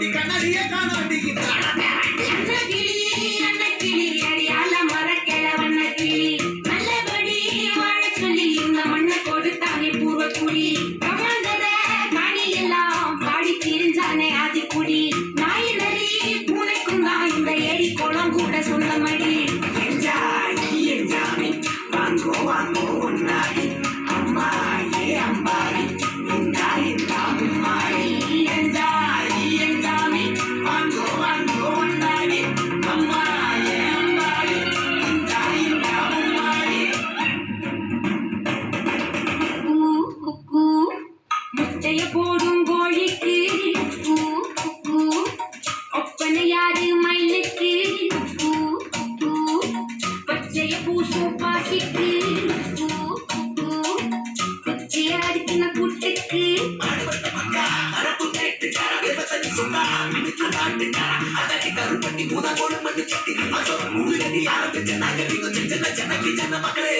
காணோண்டி கண்ணாடிய காணோண்டி சொந்தமடி என்ஜாமி வாங்கோ வாங்கோ ஒன்னாடி அம்மா ஏ அம்பாடி இந்தா இந்தா அம்மாடி என்ஜாமி வாங்கோ வாங்கோ ஒன்னாடி அம்மா ஏ அம்பாடி இந்தா இந்தா அம்மாடி குக்கு முட்டைய போடும் கோழிக்கு குக்கு ஒப்பனை யாரு மயிலுக்கு பச்சைய பூசும் பாசிக்கு பச்சைய அடிக்கின கூட்டுக்கு மக்களே